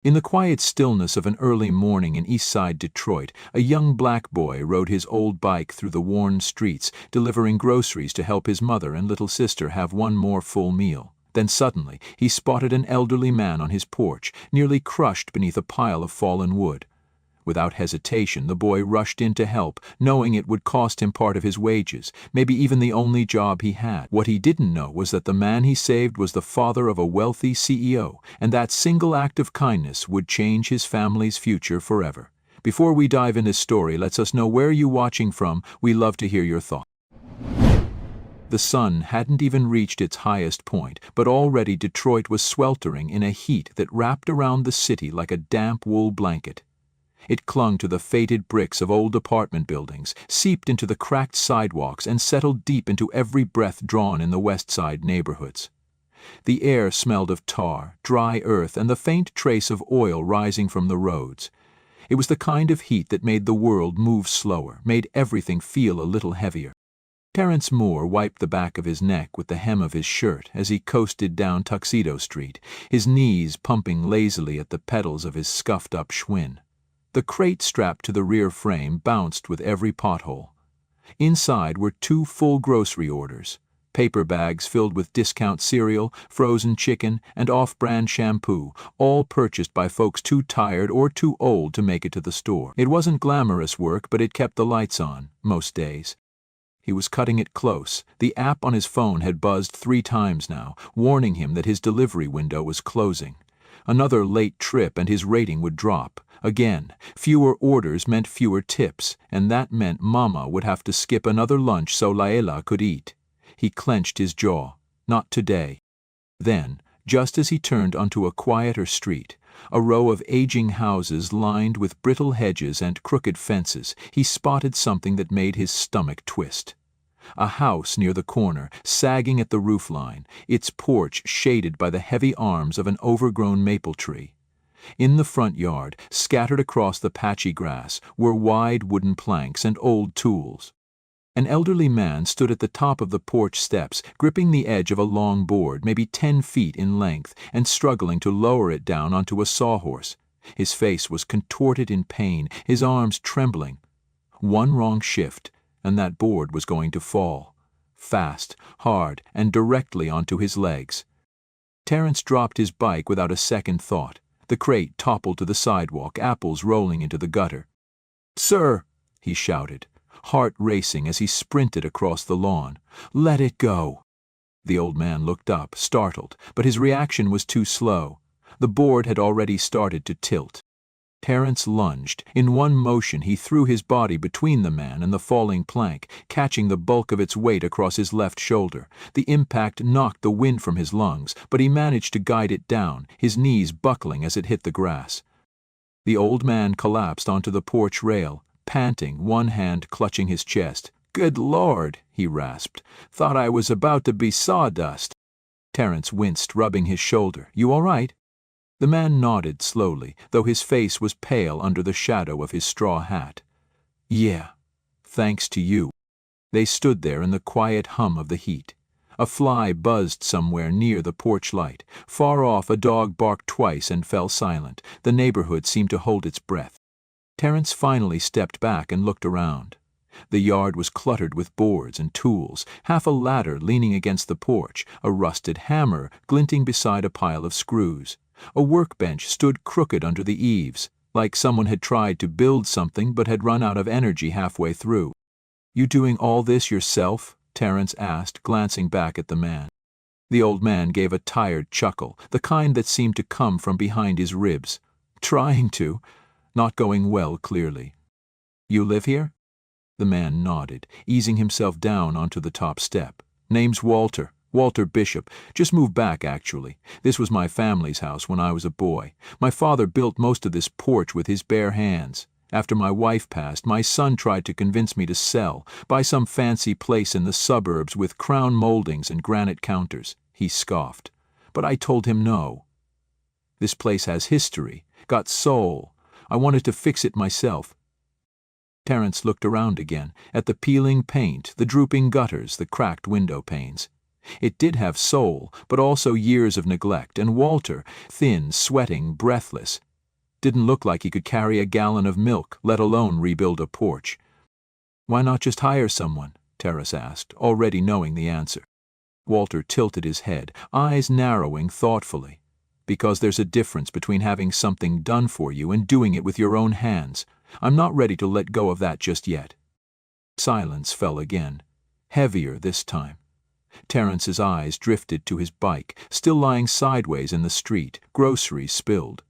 In the quiet stillness of an early morning in East Side Detroit, a young black boy rode his old bike through the worn streets, delivering groceries to help his mother and little sister have one more full meal. Then suddenly, he spotted an elderly man on his porch, nearly crushed beneath a pile of fallen wood. Without hesitation, the boy rushed in to help, knowing it would cost him part of his wages, maybe even the only job he had. What he didn't know was that the man he saved was the father of a wealthy CEO, and that single act of kindness would change his family's future forever. Before we dive into his story, let us know where you're watching from. We love to hear your thoughts. The sun hadn't even reached its highest point, but already Detroit was sweltering in a heat that wrapped around the city like a damp wool blanket. It clung to the faded bricks of old apartment buildings, seeped into the cracked sidewalks, and settled deep into every breath drawn in the West Side neighborhoods. The air smelled of tar, dry earth, and the faint trace of oil rising from the roads. It was the kind of heat that made the world move slower, made everything feel a little heavier. Terence Moore wiped the back of his neck with the hem of his shirt as he coasted down Tuxedo Street, his knees pumping lazily at the pedals of his scuffed-up Schwinn. The crate strapped to the rear frame bounced with every pothole. Inside were 2 full grocery orders, paper bags filled with discount cereal, frozen chicken, and off-brand shampoo, all purchased by folks too tired or too old to make it to the store. It wasn't glamorous work, but it kept the lights on, most days. He was cutting it close. The app on his phone had buzzed 3 times now, warning him that his delivery window was closing. Another late trip and his rating would drop. Again, fewer orders meant fewer tips, and that meant Mama would have to skip another lunch so Laela could eat. He clenched his jaw. Not today. Then, just as he turned onto a quieter street, a row of aging houses lined with brittle hedges and crooked fences, he spotted something that made his stomach twist. A house near the corner, sagging at the roofline, its porch shaded by the heavy arms of an overgrown maple tree. In the front yard, scattered across the patchy grass, were wide wooden planks and old tools. An elderly man stood at the top of the porch steps, gripping the edge of a long board, maybe 10 feet in length, and struggling to lower it down onto a sawhorse. His face was contorted in pain, his arms trembling. One wrong shift, and that board was going to fall. Fast, hard, and directly onto his legs. Terence dropped his bike without a second thought. The crate toppled to the sidewalk, apples rolling into the gutter. "Sir!" he shouted, heart racing as he sprinted across the lawn. "Let it go!" The old man looked up, startled, but his reaction was too slow. The board had already started to tilt. Terence lunged. In one motion he threw his body between the man and the falling plank, catching the bulk of its weight across his left shoulder. The impact knocked the wind from his lungs, but he managed to guide it down, his knees buckling as it hit the grass. The old man collapsed onto the porch rail, panting, one hand clutching his chest. "Good Lord," he rasped. "Thought I was about to be sawdust." Terence winced, rubbing his shoulder. "You all right?" The man nodded slowly, though his face was pale under the shadow of his straw hat. "Yeah, thanks to you." They stood there in the quiet hum of the heat. A fly buzzed somewhere near the porch light. Far off, a dog barked twice and fell silent. The neighborhood seemed to hold its breath. Terence finally stepped back and looked around. The yard was cluttered with boards and tools, half a ladder leaning against the porch, a rusted hammer glinting beside a pile of screws. A workbench stood crooked under the eaves, like someone had tried to build something but had run out of energy halfway through. "You doing all this yourself?" Terence asked, glancing back at the man. The old man gave a tired chuckle, the kind that seemed to come from behind his ribs. "Trying to. Not going well, clearly." "You live here?" The man nodded, easing himself down onto the top step. "Name's Walter. Walter Bishop. Just moved back, actually. This was my family's house when I was a boy. My father built most of this porch with his bare hands. After my wife passed, my son tried to convince me to sell, buy some fancy place in the suburbs with crown moldings and granite counters. He scoffed. But I told him no. This place has history, got soul. I wanted to fix it myself." Terence looked around again, at the peeling paint, the drooping gutters, the cracked window panes. It did have soul, but also years of neglect, and Walter, thin, sweating, breathless, Didn't look like he could carry a gallon of milk, let alone rebuild a porch. "Why not just hire someone?" Terrace asked, already knowing the answer. Walter tilted his head, eyes narrowing thoughtfully. "Because there's a difference between having something done for you and doing it with your own hands. I'm not ready to let go of that just yet." Silence fell again, heavier this time. Terrence's eyes drifted to his bike, still lying sideways in the street, groceries spilled.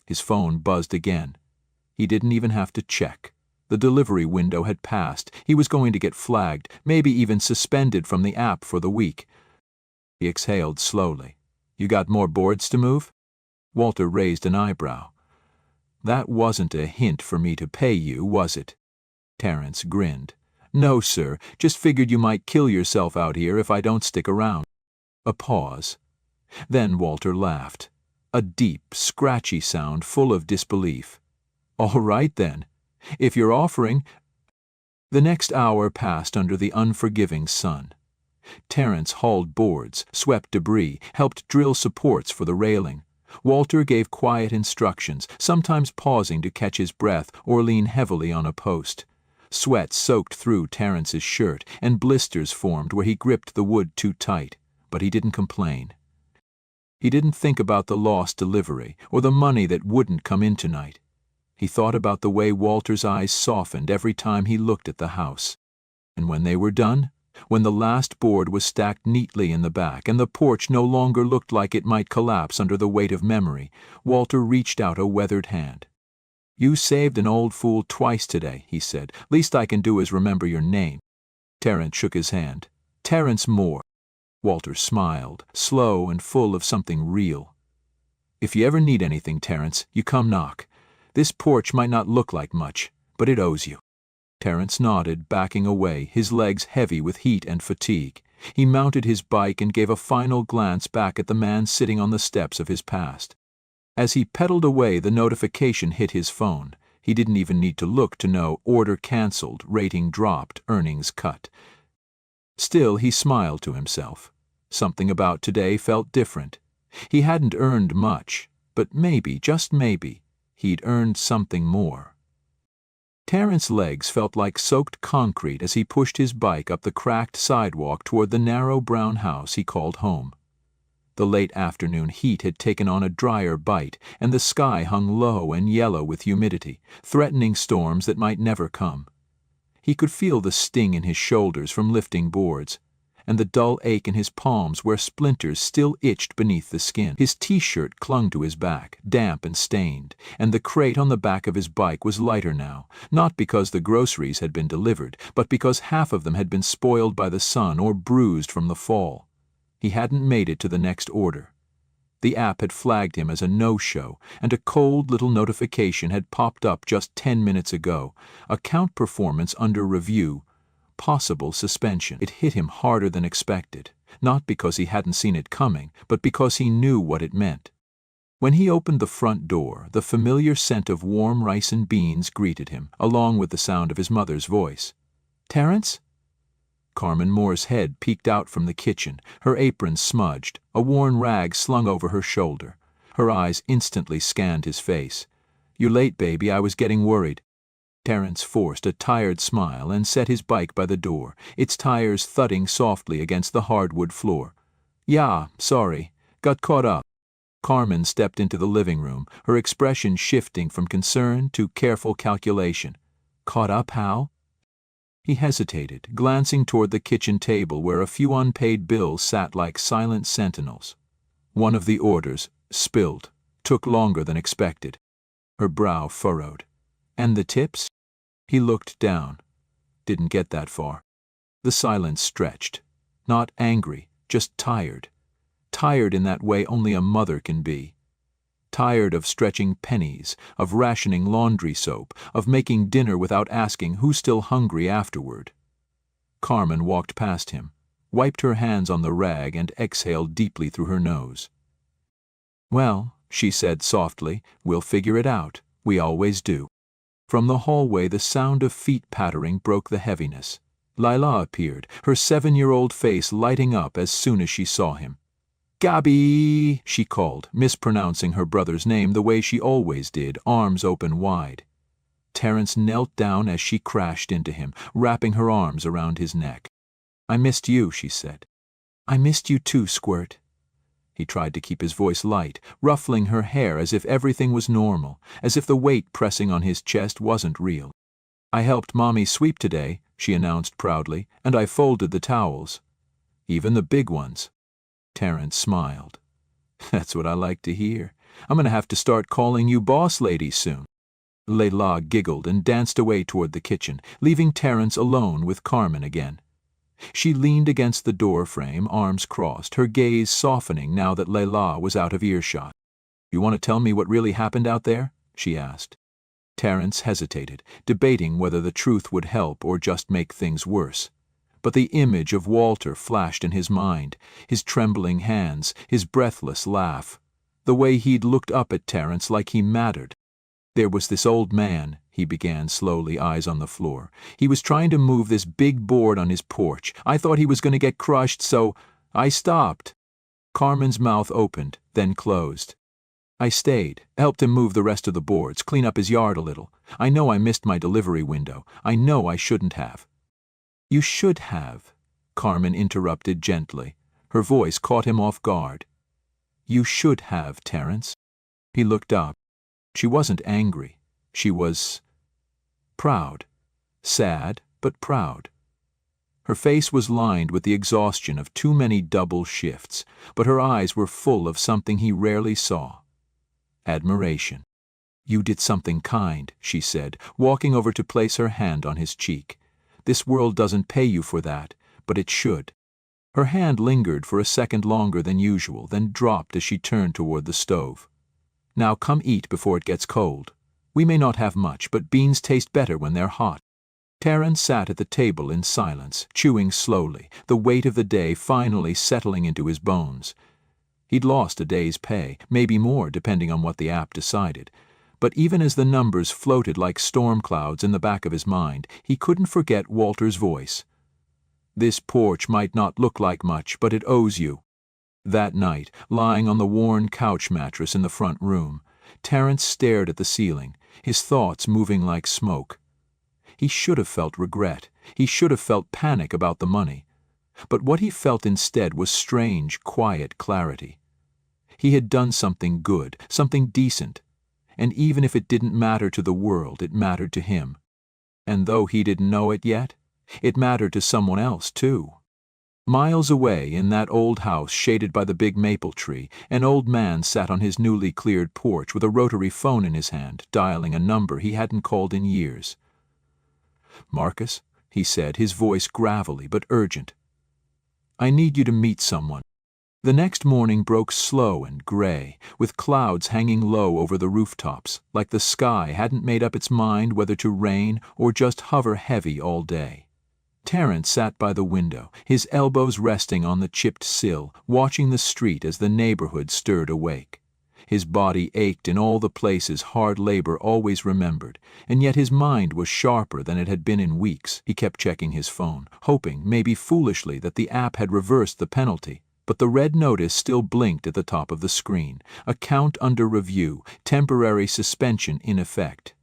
His phone buzzed again. He didn't even have to check. The delivery window had passed. He was going to get flagged, maybe even suspended from the app for the week. He exhaled slowly. "You got more boards to move?" Walter raised an eyebrow. "That wasn't a hint for me to pay you, was it?" Terrence grinned. "No, sir. Just figured you might kill yourself out here if I don't stick around." A pause. Then Walter laughed. A deep, scratchy sound full of disbelief. "All right, then. If you're offering—" The next hour passed under the unforgiving sun. Terrence hauled boards, swept debris, helped drill supports for the railing. Walter gave quiet instructions, sometimes pausing to catch his breath or lean heavily on a post. Sweat soaked through Terrence's shirt, and blisters formed where he gripped the wood too tight, but he didn't complain. He didn't think about the lost delivery or the money that wouldn't come in tonight. He thought about the way Walter's eyes softened every time he looked at the house. And when they were done, when the last board was stacked neatly in the back and the porch no longer looked like it might collapse under the weight of memory, Walter reached out a weathered hand. "You saved an old fool twice today," he said. "Least I can do is remember your name." Terrence shook his hand. "Terrence Moore." Walter smiled, slow and full of something real. "If you ever need anything, Terrence, you come knock. This porch might not look like much, but it owes you." Terrence nodded, backing away, his legs heavy with heat and fatigue. He mounted his bike and gave a final glance back at the man sitting on the steps of his past. As he pedaled away, the notification hit his phone. He didn't even need to look to know order canceled, rating dropped, earnings cut. Still, he smiled to himself. Something about today felt different. He hadn't earned much, but maybe, just maybe, he'd earned something more. Terrence's legs felt like soaked concrete as he pushed his bike up the cracked sidewalk toward the narrow brown house he called home. The late afternoon heat had taken on a drier bite, and the sky hung low and yellow with humidity, threatening storms that might never come. He could feel the sting in his shoulders from lifting boards, and the dull ache in his palms where splinters still itched beneath the skin. His t-shirt clung to his back, damp and stained, and the crate on the back of his bike was lighter now, not because the groceries had been delivered, but because half of them had been spoiled by the sun or bruised from the fall. He hadn't made it to the next order. The app had flagged him as a no-show, and a cold little notification had popped up just 10 minutes ago. Account performance under review. Possible suspension. It hit him harder than expected, not because he hadn't seen it coming, but because he knew what it meant. When he opened the front door, the familiar scent of warm rice and beans greeted him, along with the sound of his mother's voice. "Terrence?" Carmen Moore's head peeked out from the kitchen, her apron smudged, a worn rag slung over her shoulder. Her eyes instantly scanned his face. "You're late, baby. I was getting worried." Terrence forced a tired smile and set his bike by the door, its tires thudding softly against the hardwood floor. "Yeah, sorry. Got caught up." Carmen stepped into the living room, her expression shifting from concern to careful calculation. "Caught up how?" He hesitated, glancing toward the kitchen table where a few unpaid bills sat like silent sentinels. One of the orders, spilled, took longer than expected. Her brow furrowed. "And the tips?" He looked down. Didn't get that far. The silence stretched. Not angry, just tired. Tired in that way only a mother can be. Tired of stretching pennies, of rationing laundry soap, of making dinner without asking who's still hungry afterward. Carmen walked past him, wiped her hands on the rag and exhaled deeply through her nose. "Well," she said softly, "we'll figure it out. We always do." From the hallway the sound of feet pattering broke the heaviness. Lila appeared, her 7-year-old face lighting up as soon as she saw him. "Gabby!" she called, mispronouncing her brother's name the way she always did, arms open wide. Terence knelt down as she crashed into him, wrapping her arms around his neck. "I missed you," she said. "I missed you too, Squirt." He tried to keep his voice light, ruffling her hair as if everything was normal, as if the weight pressing on his chest wasn't real. "I helped Mommy sweep today," she announced proudly, "and I folded the towels. Even the big ones." Terence smiled. "That's what I like to hear. I'm going to have to start calling you boss lady soon." Layla giggled and danced away toward the kitchen, leaving Terence alone with Carmen again. She leaned against the door frame, arms crossed, her gaze softening now that Layla was out of earshot. "You want to tell me what really happened out there?" she asked. Terence hesitated, debating whether the truth would help or just make things worse. But the image of Walter flashed in his mind, his trembling hands, his breathless laugh, the way he'd looked up at Terence like he mattered. "There was this old man," he began slowly, eyes on the floor. "He was trying to move this big board on his porch. I thought he was going to get crushed, so I stopped." Carmen's mouth opened, then closed. "I stayed, helped him move the rest of the boards, clean up his yard a little. I know I missed my delivery window. I know I shouldn't have." "You should have," Carmen interrupted gently. Her voice caught him off guard. "You should have, Terence." He looked up. She wasn't angry. She was proud. Sad, but proud. Her face was lined with the exhaustion of too many double shifts, but her eyes were full of something he rarely saw. Admiration. "You did something kind," she said, walking over to place her hand on his cheek. "This world doesn't pay you for that, but it should." Her hand lingered for a second longer than usual, then dropped as she turned toward the stove. "Now come eat before it gets cold. We may not have much, but beans taste better when they're hot." Terence sat at the table in silence, chewing slowly, the weight of the day finally settling into his bones. He'd lost a day's pay, maybe more depending on what the app decided. But even as the numbers floated like storm clouds in the back of his mind, he couldn't forget Walter's voice. "This porch might not look like much, but it owes you." That night, lying on the worn couch mattress in the front room, Terence stared at the ceiling, his thoughts moving like smoke. He should have felt regret. He should have felt panic about the money. But what he felt instead was strange, quiet clarity. He had done something good, something decent. And even if it didn't matter to the world, it mattered to him. And though he didn't know it yet, it mattered to someone else, too. Miles away, in that old house shaded by the big maple tree, an old man sat on his newly cleared porch with a rotary phone in his hand, dialing a number he hadn't called in years. "Marcus," he said, his voice gravelly but urgent. "I need you to meet someone." The next morning broke slow and gray, with clouds hanging low over the rooftops, like the sky hadn't made up its mind whether to rain or just hover heavy all day. Terence sat by the window, his elbows resting on the chipped sill, watching the street as the neighborhood stirred awake. His body ached in all the places hard labor always remembered, and yet his mind was sharper than it had been in weeks. He kept checking his phone, hoping, maybe foolishly, that the app had reversed the penalty. But the red notice still blinked at the top of the screen. Account under review, temporary suspension in effect.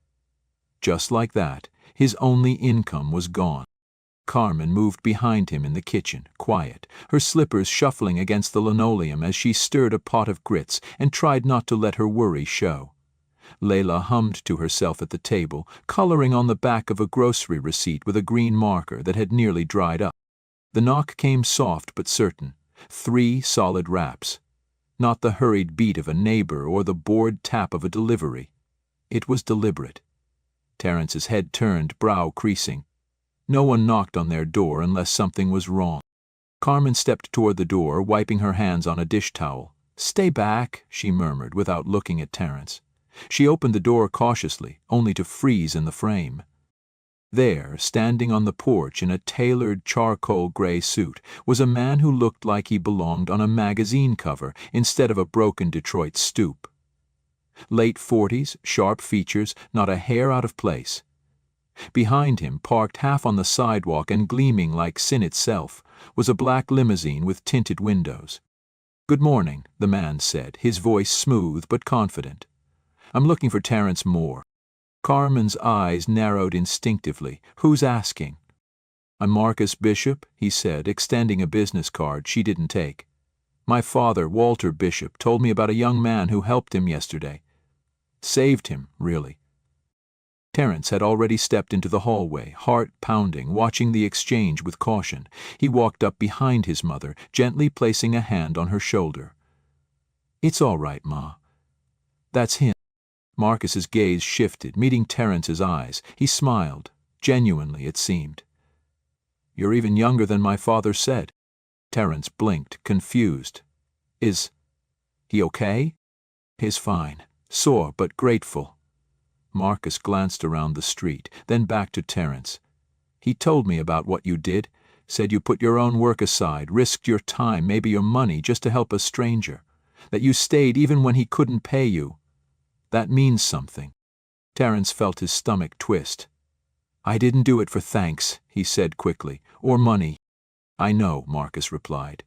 Just like that, his only income was gone. Carmen moved behind him in the kitchen, quiet, her slippers shuffling against the linoleum as she stirred a pot of grits and tried not to let her worry show. Layla hummed to herself at the table, coloring on the back of a grocery receipt with a green marker that had nearly dried up. The knock came soft but certain. 3 solid raps. Not the hurried beat of a neighbor or the bored tap of a delivery. It was deliberate. Terence's head turned, brow creasing. No one knocked on their door unless something was wrong. Carmen stepped toward the door, wiping her hands on a dish towel. "Stay back," she murmured without looking at Terence. She opened the door cautiously, only to freeze in the frame. There, standing on the porch in a tailored charcoal gray suit, was a man who looked like he belonged on a magazine cover instead of a broken Detroit stoop. Late 40s, sharp features, not a hair out of place. Behind him, parked half on the sidewalk and gleaming like sin itself, was a black limousine with tinted windows. "Good morning," the man said, his voice smooth but confident. "I'm looking for Terence Moore." Carmen's eyes narrowed instinctively. "Who's asking?" "I'm Marcus Bishop," he said, extending a business card she didn't take. "My father, Walter Bishop, told me about a young man who helped him yesterday. Saved him, really." Terence had already stepped into the hallway, heart pounding, watching the exchange with caution. He walked up behind his mother, gently placing a hand on her shoulder. "It's all right, Ma. That's him." Marcus's gaze shifted, meeting Terence's eyes. He smiled, genuinely it seemed. "You're even younger than my father said." Terence blinked, confused. Is he okay?" "He's fine. Sore but grateful." Marcus glanced around the street, then back to Terence. "He told me about what you did, said you put your own work aside, risked your time, maybe your money, just to help a stranger, that you stayed even when he couldn't pay you. That means something." Terence felt his stomach twist. "I didn't do it for thanks," he said quickly, "or money." "I know," Marcus replied.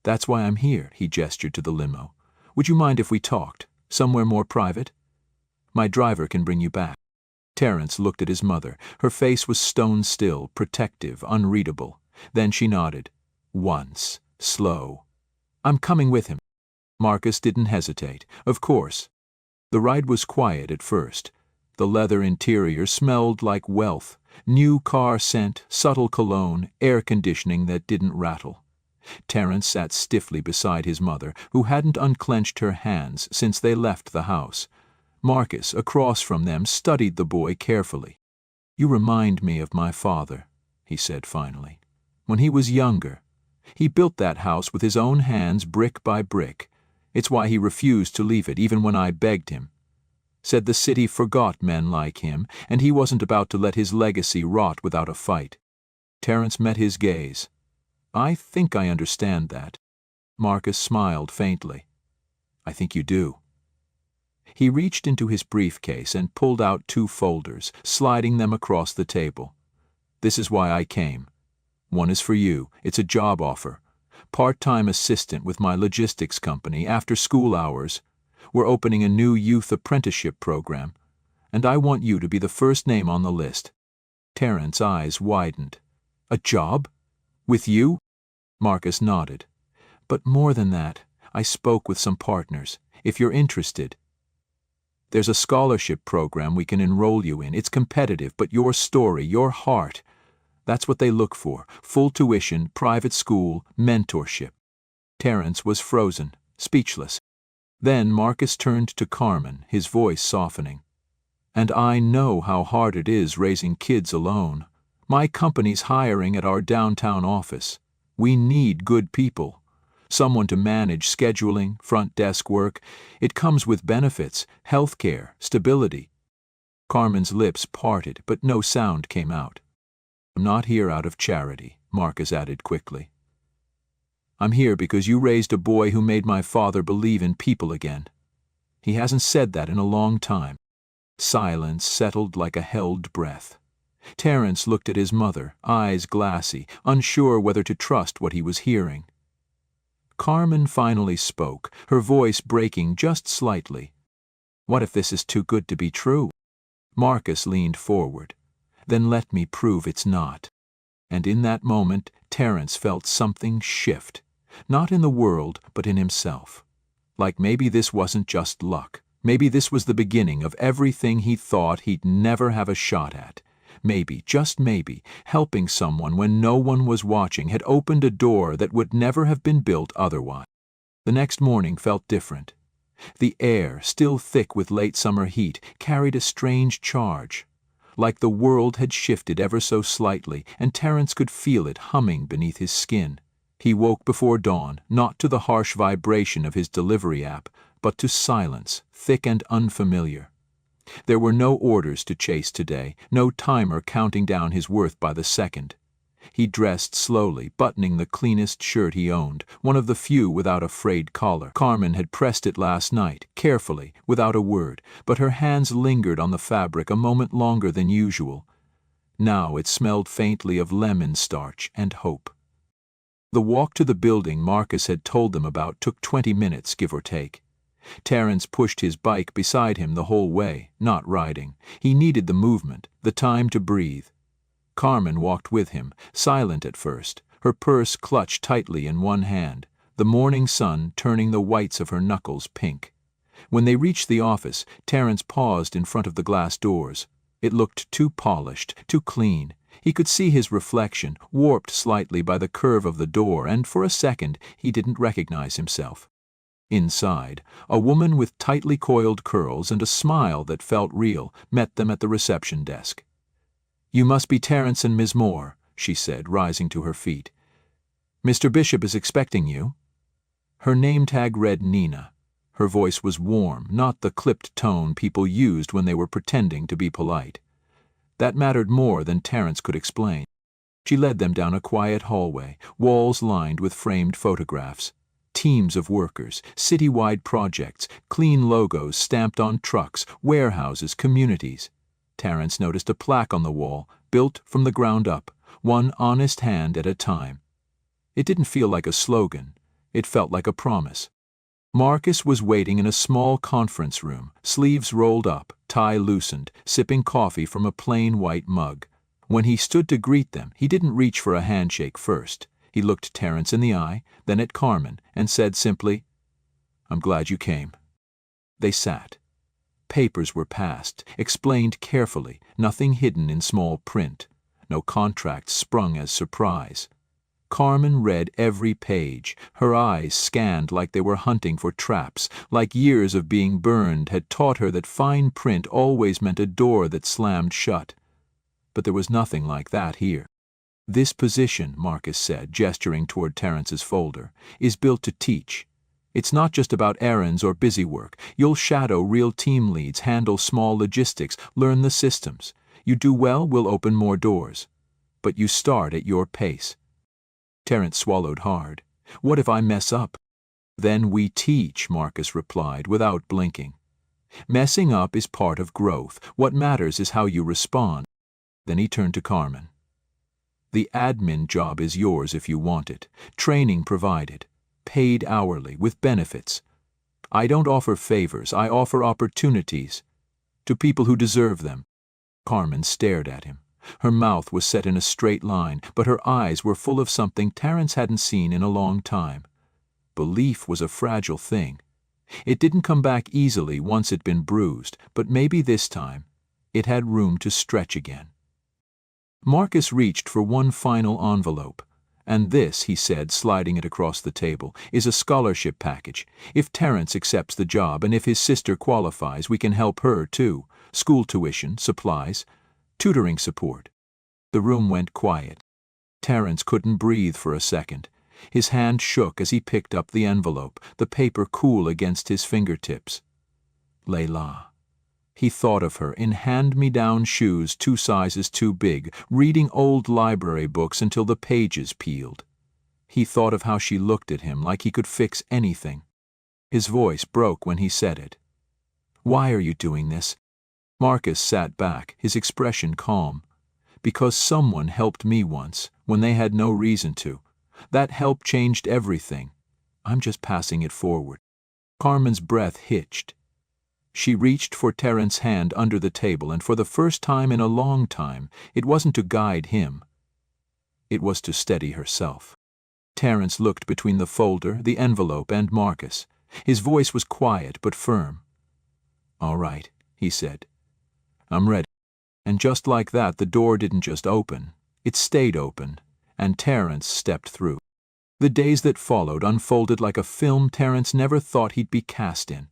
"That's why I'm here," he gestured to the limo. "Would you mind if we talked, somewhere more private? My driver can bring you back." Terence looked at his mother. Her face was stone still, protective, unreadable. Then she nodded. Once, slow. "I'm coming with him." Marcus didn't hesitate. Of course. The ride was quiet at first. The leather interior smelled like wealth. New car scent, subtle cologne, air conditioning that didn't rattle. Terence sat stiffly beside his mother, who hadn't unclenched her hands since they left the house. Marcus, across from them, studied the boy carefully. "You remind me of my father," he said finally. "When he was younger. He built that house with his own hands, brick by brick. It's why he refused to leave it, even when I begged him. Said the city forgot men like him, and he wasn't about to let his legacy rot without a fight." Terence met his gaze. "I think I understand that." Marcus smiled faintly. "I think you do." He reached into his briefcase and pulled out 2 folders, sliding them across the table. "This is why I came. One is for you. It's a job offer. Part-time assistant with my logistics company, after school hours. We're opening a new youth apprenticeship program, and I want you to be the first name on the list." Terence's eyes widened. "A job? With you?" Marcus nodded. "But more than that, I spoke with some partners. If you're interested. There's a scholarship program we can enroll you in. It's competitive, but your story, your heart, that's what they look for. Full tuition, private school, mentorship." Terence was frozen, speechless. Then Marcus turned to Carmen, his voice softening. "And I know how hard it is raising kids alone. My company's hiring at our downtown office. We need good people. Someone to manage scheduling, front desk work. It comes with benefits, health care, stability." Carmen's lips parted, but no sound came out. "I'm not here out of charity," Marcus added quickly. "I'm here because you raised a boy who made my father believe in people again. He hasn't said that in a long time." Silence settled like a held breath. Terence looked at his mother, eyes glassy, unsure whether to trust what he was hearing. Carmen finally spoke, her voice breaking just slightly. "What if this is too good to be true?" Marcus leaned forward. "Then let me prove it's not." And in that moment, Terence felt something shift. Not in the world, but in himself. Like maybe this wasn't just luck. Maybe this was the beginning of everything he thought he'd never have a shot at. Maybe, just maybe, helping someone when no one was watching had opened a door that would never have been built otherwise. The next morning felt different. The air, still thick with late summer heat, carried a strange charge. Like the world had shifted ever so slightly, and Terence could feel it humming beneath his skin. He woke before dawn, not to the harsh vibration of his delivery app, but to silence, thick and unfamiliar. There were no orders to chase today, no timer counting down his worth by the second. He dressed slowly, buttoning the cleanest shirt he owned, one of the few without a frayed collar. Carmen had pressed it last night, carefully, without a word, but her hands lingered on the fabric a moment longer than usual. Now it smelled faintly of lemon starch and hope. The walk to the building Marcus had told them about took 20 minutes, give or take. Terence pushed his bike beside him the whole way, not riding. He needed the movement, the time to breathe. Carmen walked with him, silent at first, her purse clutched tightly in one hand, the morning sun turning the whites of her knuckles pink. When they reached the office, Terence paused in front of the glass doors. It looked too polished, too clean. He could see his reflection, warped slightly by the curve of the door, and for a second he didn't recognize himself. Inside, a woman with tightly coiled curls and a smile that felt real met them at the reception desk. "You must be Terence and Miss Moore," she said, rising to her feet. "Mr. Bishop is expecting you." Her name tag read Nina. Her voice was warm, not the clipped tone people used when they were pretending to be polite. That mattered more than Terence could explain. She led them down a quiet hallway, walls lined with framed photographs. Teams of workers, citywide projects, clean logos stamped on trucks, warehouses, communities. Terence noticed a plaque on the wall, built from the ground up, one honest hand at a time. It didn't feel like a slogan. It felt like a promise. Marcus was waiting in a small conference room, sleeves rolled up, tie loosened, sipping coffee from a plain white mug. When he stood to greet them, he didn't reach for a handshake first. He looked Terence in the eye, then at Carmen, and said simply, "I'm glad you came." They sat. Papers were passed, explained carefully, nothing hidden in small print. No contracts sprung as surprise. Carmen read every page, her eyes scanned like they were hunting for traps, like years of being burned had taught her that fine print always meant a door that slammed shut. But there was nothing like that here. "This position," Marcus said, gesturing toward Terence's folder, "is built to teach. It's not just about errands or busy work. You'll shadow real team leads, handle small logistics, learn the systems. You do well, we'll open more doors. But you start at your pace." Terence swallowed hard. "What if I mess up?" "Then we teach," Marcus replied, without blinking. "Messing up is part of growth. What matters is how you respond." Then he turned to Carmen. "The admin job is yours if you want it. Training provided. Paid hourly, with benefits. I don't offer favors, I offer opportunities. To people who deserve them." Carmen stared at him. Her mouth was set in a straight line, but her eyes were full of something Terence hadn't seen in a long time. Belief was a fragile thing. It didn't come back easily once it'd been bruised, but maybe this time it had room to stretch again. Marcus reached for one final envelope. "And this," he said, sliding it across the table, "is a scholarship package. If Terence accepts the job and if his sister qualifies, we can help her too. School tuition, supplies, tutoring support." The room went quiet. Terence couldn't breathe for a second. His hand shook as he picked up the envelope, the paper cool against his fingertips. Layla. He thought of her in hand-me-down shoes 2 sizes too big, reading old library books until the pages peeled. He thought of how she looked at him like he could fix anything. His voice broke when he said it. "Why are you doing this?" Marcus sat back, his expression calm. "Because someone helped me once, when they had no reason to. That help changed everything. I'm just passing it forward." Carmen's breath hitched. She reached for Terence's hand under the table, and for the first time in a long time, it wasn't to guide him. It was to steady herself. Terence looked between the folder, the envelope, and Marcus. His voice was quiet but firm. "All right," he said. "I'm ready." And just like that, the door didn't just open. It stayed open, and Terence stepped through. The days that followed unfolded like a film Terence never thought he'd be cast in.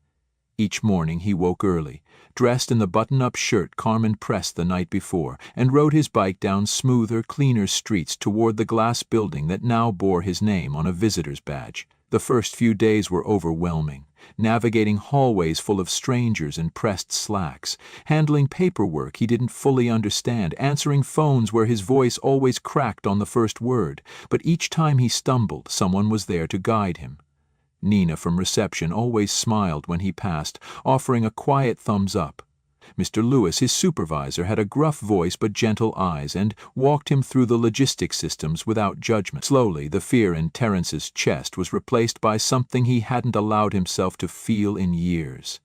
Each morning he woke early, dressed in the button-up shirt Carmen pressed the night before, and rode his bike down smoother, cleaner streets toward the glass building that now bore his name on a visitor's badge. The first few days were overwhelming, navigating hallways full of strangers in pressed slacks, handling paperwork he didn't fully understand, answering phones where his voice always cracked on the first word, but each time he stumbled, someone was there to guide him. Nina from reception always smiled when he passed, offering a quiet thumbs up. Mr. Lewis, his supervisor, had a gruff voice but gentle eyes and walked him through the logistics systems without judgment. Slowly, the fear in Terence's chest was replaced by something he hadn't allowed himself to feel in years.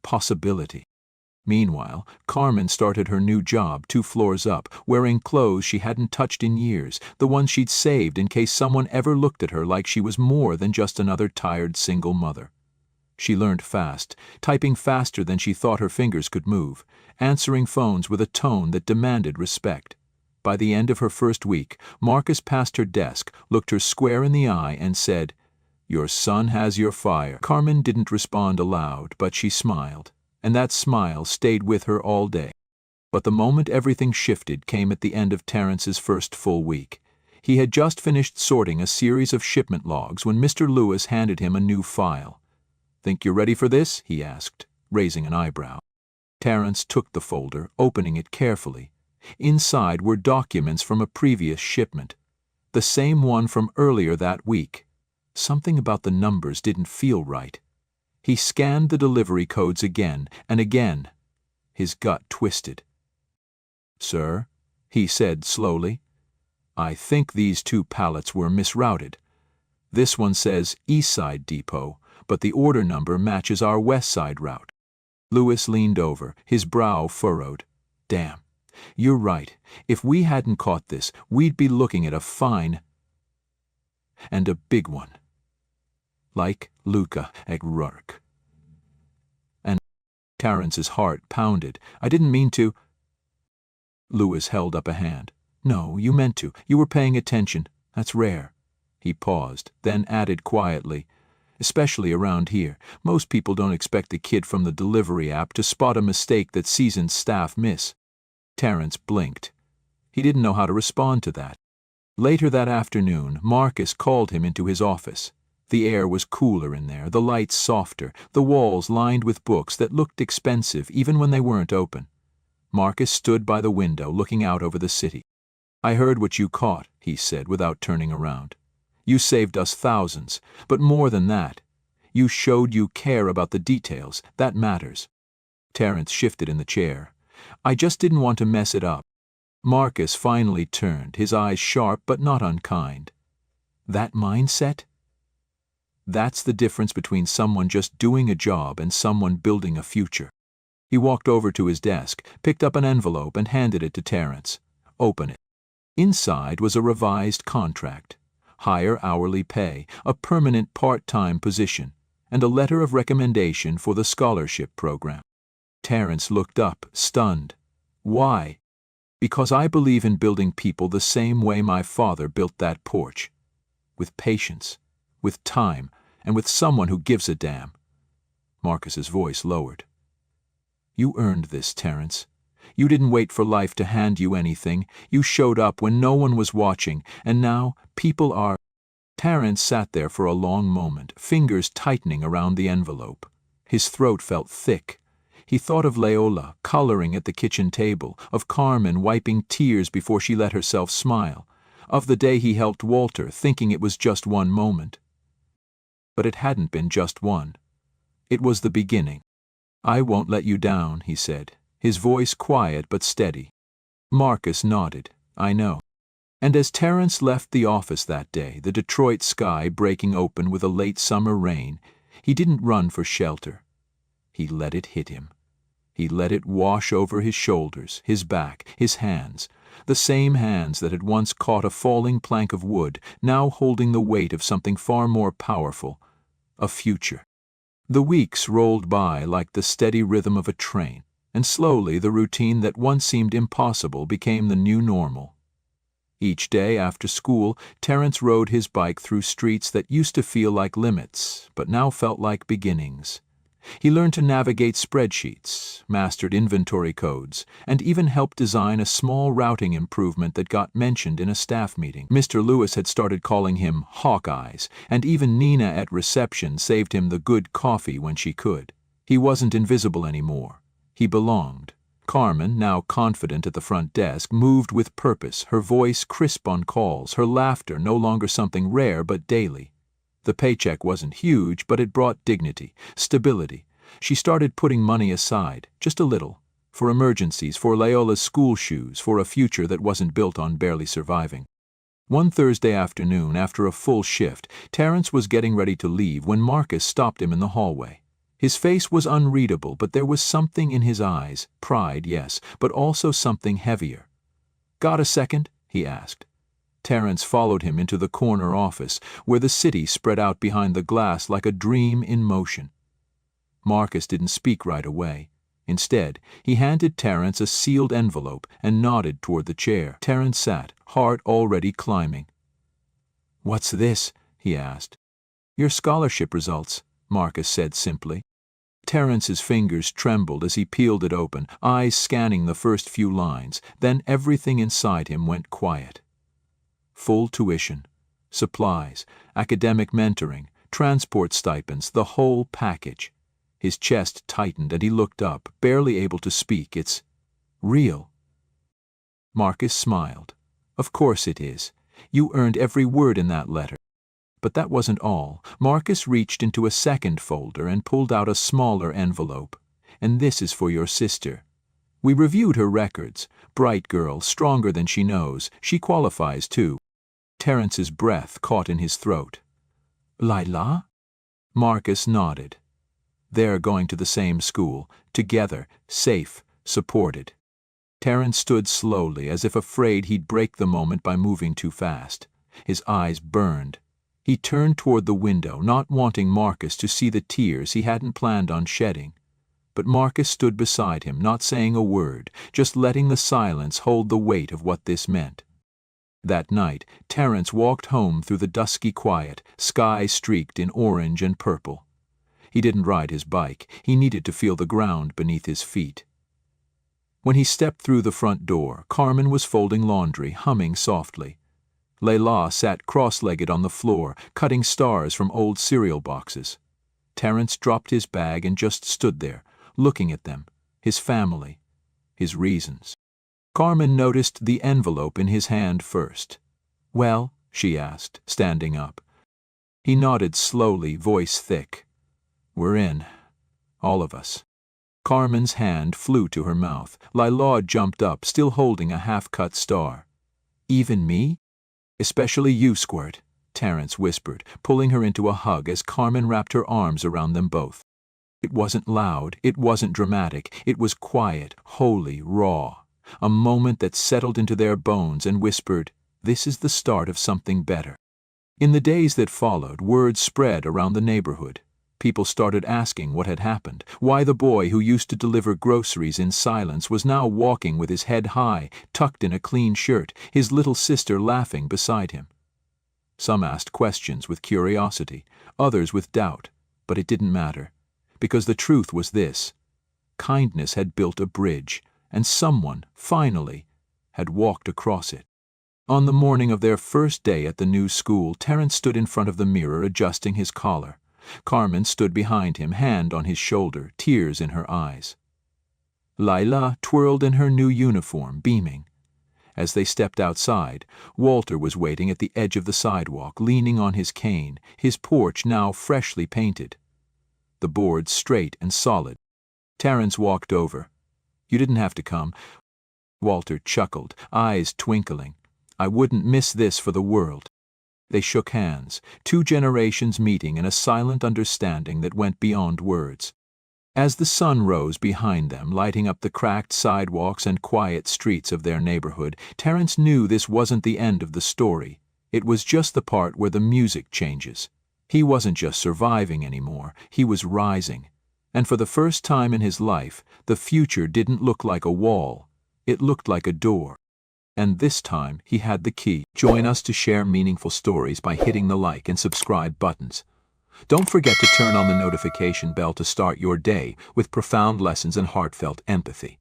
Possibility. Meanwhile, Carmen started her new job 2 floors up, wearing clothes she hadn't touched in years, the ones she'd saved in case someone ever looked at her like she was more than just another tired single mother. She learned fast, typing faster than she thought her fingers could move, answering phones with a tone that demanded respect. By the end of her first week, Marcus passed her desk, looked her square in the eye, and said, "Your son has your fire." Carmen didn't respond aloud, but she smiled, and that smile stayed with her all day. But the moment everything shifted came at the end of Terence's first full week. He had just finished sorting a series of shipment logs when Mr. Lewis handed him a new file. "Think you're ready for this?" he asked, raising an eyebrow. Terence took the folder, opening it carefully. Inside were documents from a previous shipment, the same one from earlier that week. Something about the numbers didn't feel right. He scanned the delivery codes again and again. His gut twisted. "Sir," he said slowly, "I think these 2 pallets were misrouted. This one says Eastside Depot, but the order number matches our West Side route." Lewis leaned over, his brow furrowed. "Damn, you're right. If we hadn't caught this, we'd be looking at a fine, and a big one. Like Luca at Rourke." And Terence's heart pounded. "I didn't mean to." Lewis held up a hand. "No, you meant to. You were paying attention. That's rare." He paused, then added quietly, "Especially around here. Most people don't expect the kid from the delivery app to spot a mistake that seasoned staff miss." Terence blinked. He didn't know how to respond to that. Later that afternoon, Marcus called him into his office. The air was cooler in there, the lights softer, the walls lined with books that looked expensive even when they weren't open. Marcus stood by the window, looking out over the city. "I heard what you caught," he said without turning around. "You saved us thousands, but more than that. You showed you care about the details. That matters." Terence shifted in the chair. "I just didn't want to mess it up." Marcus finally turned, his eyes sharp but not unkind. "That mindset? That's the difference between someone just doing a job and someone building a future." He walked over to his desk, picked up an envelope and handed it to Terence. "Open it." Inside was a revised contract, higher hourly pay, a permanent part-time position, and a letter of recommendation for the scholarship program. Terence looked up, stunned. "Why?" "Because I believe in building people the same way my father built that porch. With patience, with time, and with someone who gives a damn." Marcus's voice lowered. "You earned this, Terence. You didn't wait for life to hand you anything. You showed up when no one was watching, and now people are—" Terence sat there for a long moment, fingers tightening around the envelope. His throat felt thick. He thought of Leola coloring at the kitchen table, of Carmen wiping tears before she let herself smile, of the day he helped Walter, thinking it was just one moment. But it hadn't been just one. It was the beginning. "I won't let you down," he said, his voice quiet but steady. Marcus nodded. "I know." And as Terence left the office that day, the Detroit sky breaking open with a late summer rain, he didn't run for shelter. He let it hit him. He let it wash over his shoulders, his back, his hands, the same hands that had once caught a falling plank of wood, now holding the weight of something far more powerful, a future. The weeks rolled by like the steady rhythm of a train, and slowly the routine that once seemed impossible became the new normal. Each day after school, Terence rode his bike through streets that used to feel like limits, but now felt like beginnings. He learned to navigate spreadsheets, mastered inventory codes, and even helped design a small routing improvement that got mentioned in a staff meeting. Mr. Lewis had started calling him Hawkeyes, and even Nina at reception saved him the good coffee when she could. He wasn't invisible anymore. He belonged. Carmen, now confident at the front desk, moved with purpose, her voice crisp on calls, her laughter no longer something rare but daily. The paycheck wasn't huge, but it brought dignity, stability. She started putting money aside, just a little, for emergencies, for Leola's school shoes, for a future that wasn't built on barely surviving. One Thursday afternoon, after a full shift, Terence was getting ready to leave when Marcus stopped him in the hallway. His face was unreadable, but there was something in his eyes, pride, yes, but also something heavier. "Got a second?" he asked. Terence followed him into the corner office, where the city spread out behind the glass like a dream in motion. Marcus didn't speak right away. Instead, he handed Terence a sealed envelope and nodded toward the chair. Terence sat, heart already climbing. "What's this?" he asked. "Your scholarship results," Marcus said simply. Terence's fingers trembled as he peeled it open, eyes scanning the first few lines. Then everything inside him went quiet. Full tuition, supplies, academic mentoring, transport stipends, the whole package. His chest tightened and he looked up, barely able to speak. "It's real." Marcus smiled. "Of course it is. You earned every word in that letter." But that wasn't all. Marcus reached into a second folder and pulled out a smaller envelope. "And this is for your sister. We reviewed her records. Bright girl, stronger than she knows. She qualifies too." Terence's breath caught in his throat. "Lila?" Marcus nodded. They're going to the same school, together, safe, supported. Terence stood slowly, as if afraid he'd break the moment by moving too fast. His eyes burned. He turned toward the window, not wanting Marcus to see the tears he hadn't planned on shedding. But Marcus stood beside him, not saying a word, just letting the silence hold the weight of what this meant. That night, Terence walked home through the dusky quiet, sky streaked in orange and purple. He didn't ride his bike. He needed to feel the ground beneath his feet. When he stepped through the front door, Carmen was folding laundry, humming softly. Leila sat cross-legged on the floor, cutting stars from old cereal boxes. Terence dropped his bag and just stood there, looking at them, his family, his reasons. Carmen noticed the envelope in his hand first. "Well?" she asked, standing up. He nodded slowly, voice thick. "We're in. All of us." Carmen's hand flew to her mouth. Leila jumped up, still holding a half-cut star. "Even me?" "Especially you, Squirt," Terence whispered, pulling her into a hug as Carmen wrapped her arms around them both. It wasn't loud, it wasn't dramatic, it was quiet, holy, raw. A moment that settled into their bones and whispered, "This is the start of something better." In the days that followed, word spread around the neighborhood. People started asking what had happened, why the boy who used to deliver groceries in silence was now walking with his head high, tucked in a clean shirt, his little sister laughing beside him. Some asked questions with curiosity, others with doubt, but it didn't matter, because the truth was this: kindness had built a bridge, and someone, finally, had walked across it. On the morning of their first day at the new school, Terence stood in front of the mirror adjusting his collar. Carmen stood behind him, hand on his shoulder, tears in her eyes. Leila twirled in her new uniform, beaming. As they stepped outside, Walter was waiting at the edge of the sidewalk, leaning on his cane, his porch now freshly painted. The boards straight and solid. Terence walked over. "You didn't have to come." Walter chuckled, eyes twinkling. "I wouldn't miss this for the world." They shook hands, 2 generations meeting in a silent understanding that went beyond words. As the sun rose behind them, lighting up the cracked sidewalks and quiet streets of their neighborhood, Terence knew this wasn't the end of the story. It was just the part where the music changes. He wasn't just surviving anymore, he was rising. And for the first time in his life, the future didn't look like a wall, it looked like a door. And this time, he had the key. Join us to share meaningful stories by hitting the like and subscribe buttons. Don't forget to turn on the notification bell to start your day with profound lessons and heartfelt empathy.